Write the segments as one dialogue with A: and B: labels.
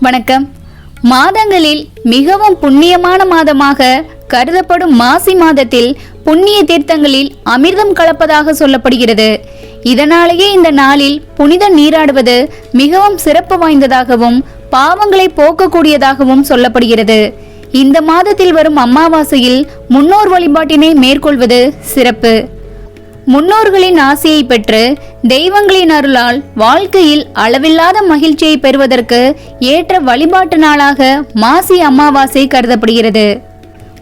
A: வணக்கம். மாதங்களில் மிகவும் புண்ணியமான மாதமாக கருதப்படும் மாசி மாதத்தில் புண்ணிய தீர்த்தங்களில் அமிர்தம் கலப்பதாக சொல்லப்படுகிறது. இதனாலேயே இந்த நாளில் புனித நீராடுவது மிகவும் சிறப்பு வாய்ந்ததாகவும் பாவங்களை போக்கக்கூடியதாகவும் சொல்லப்படுகிறது. இந்த மாதத்தில் வரும் அமாவாசையில் முன்னோர் வழிபாட்டினை மேற்கொள்வது சிறப்பு. முன்னோர்களின் ஆசையை பெற்று தெய்வங்களின் அருளால் வாழ்க்கையில் அளவில்லாத மகிழ்ச்சியை பெறுவதற்கு ஏற்ற வழிபாட்டு நாளாக மாசி அமாவாசை கருதப்படுகிறது.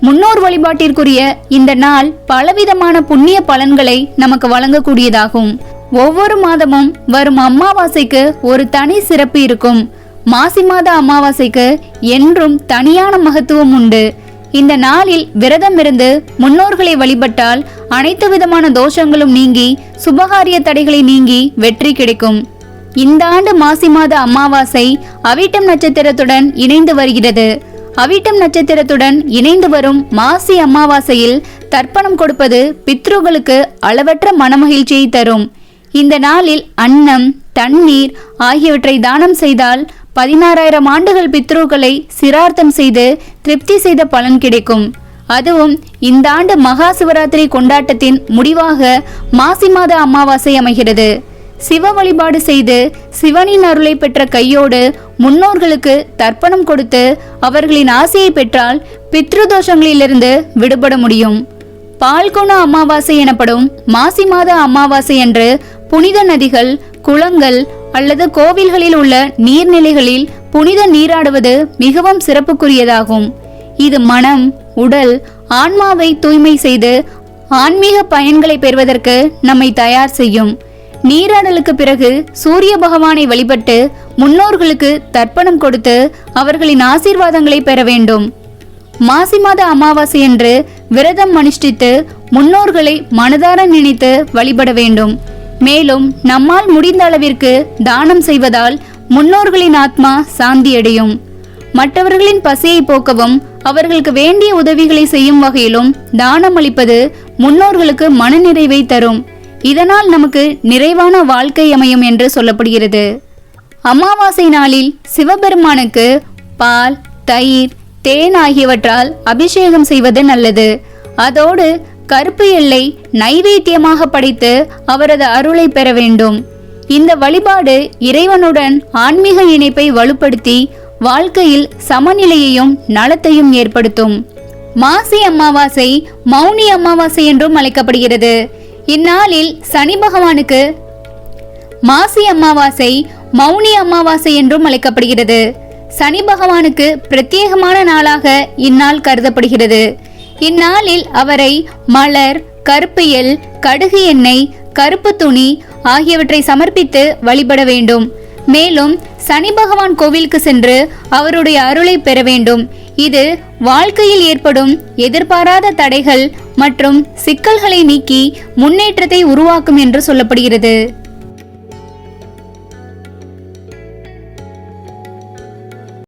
A: முன்னோர் வழிபாட்டிற்குரிய இந்த நாள் பலவிதமான புண்ணிய பலன்களை நமக்கு வழங்கக்கூடியதாகும். ஒவ்வொரு மாதமும் வரும் அமாவாசைக்கு ஒரு தனி சிறப்பு இருக்கும். மாசி மாத அமாவாசைக்கு என்றும் தனியான மகத்துவம் உண்டு. இந்த நாளில் விரதம் இருந்து முன்னோர்களை வழிபட்டால் அனைத்து விதமான தோஷங்களும் நீங்கி சுபகாரிய தடைகளை நீங்கி வெற்றி கிடைக்கும். இந்த ஆண்டு மாசி மாத அமாவாசை அவிட்டம் நட்சத்திரத்துடன் இணைந்து வருகிறது. அவிட்டம் நட்சத்திரத்துடன் இணைந்து வரும் மாசி அமாவாசையில் தர்ப்பணம் கொடுப்பது பித்ருகளுக்கு அளவற்ற மனமகிழ்ச்சியை தரும். இந்த நாளில் அன்னம், தண்ணீர் ஆகியவற்றை தானம் செய்தால் 16,000 ஆண்டுகள் பித்ருக்களை சிரார்த்தம் செய்து திருப்தி செய்த பலன் கிடைக்கும். அதுவும் இந்த ஆண்டு மகா சிவராத்திரி கொண்டாட்டத்தின் முடிவாக மாசி மாத அமாவாசை அமைகிறது. சிவ வழிபாடு செய்து சிவனின் அருளை பெற்ற கையோடு முன்னோர்களுக்கு தர்ப்பணம் கொடுத்து அவர்களின் ஆசையை பெற்றால் பித்ருதோஷங்களிலிருந்து விடுபட முடியும். பால்குண அமாவாசை எனப்படும் மாசி மாத அமாவாசை அன்று புனித நதிகள், குளங்கள் அல்லது கோவில்களில் உள்ள நீர்நிலைகளில் புனித நீராடுவது மிகவும் சிறப்புக்குரியதாகும். இது மனம், உடல், ஆன்மாவை தூய்மை செய்து ஆன்மீக பயன்களை பெறுவதற்கு நம்மை தயார் செய்யும். நீராடலுக்கு பிறகு சூரிய பகவானை வழிபட்டு முன்னோர்களுக்கு தர்ப்பணம் கொடுத்து அவர்களின் ஆசீர்வாதங்களை பெற வேண்டும். மாசி மாத அமாவாசை என்று விரதம் அனுஷ்டித்து முன்னோர்களை மனதார நினைத்து வழிபட வேண்டும். மேலும் நம்மால் முடிந்த அளவிற்கு தானம் செய்வதால் முன்னோர்களின் ஆத்மா சாந்தியடையும். மற்றவர்களின் பசியை போக்கவும் அவர்களுக்கு வேண்டிய உதவிகளை செய்யும் வகையிலும் தானம் அளிப்பது முன்னோர்களுக்கு மனநிறைவை தரும். இதனால் நமக்கு நிறைவான வாழ்க்கை அமையும் என்று சொல்லப்படுகிறது. அமாவாசை நாளில் சிவபெருமானுக்கு பால், தயிர், தேன் ஆகியவற்றால் அபிஷேகம் செய்வது நல்லது. அதோடு கருப்பு எல்லை நைவேத்தியமாக படைத்து அவரது அருளை பெற வேண்டும். இந்த வழிபாடு இறைவனுடன் ஆன்மீக இணைப்பை வலுப்படுத்தி வாழ்க்கையில் சமநிலையையும் நலத்தையும் ஏற்படுத்தும். மாசி அமாவாசை மௌனி அமாவாசை என்றும் அழைக்கப்படுகிறது. இந்நாளில் சனி பகவானுக்கு மாசி அமாவாசை மௌனி அமாவாசை என்றும் அழைக்கப்படுகிறது. சனி பகவானுக்கு பிரத்யேகமான நாளாக இந்நாள் கருதப்படுகிறது. இந்நாளில் அவரை மலர், கருப்பு எல், கடுகு எண்ணெய், கருப்பு துணி ஆகியவற்றை சமர்ப்பித்து வழிபட வேண்டும். மேலும் சனி பகவான் கோவிலுக்கு சென்று அவருடைய அருளை பெற வேண்டும். இது வாழ்க்கையில் ஏற்படும் எதிர்பாராத தடைகள் மற்றும் சிக்கல்களை நீக்கி முன்னேற்றத்தை உருவாக்கும் என்று சொல்லப்படுகிறது.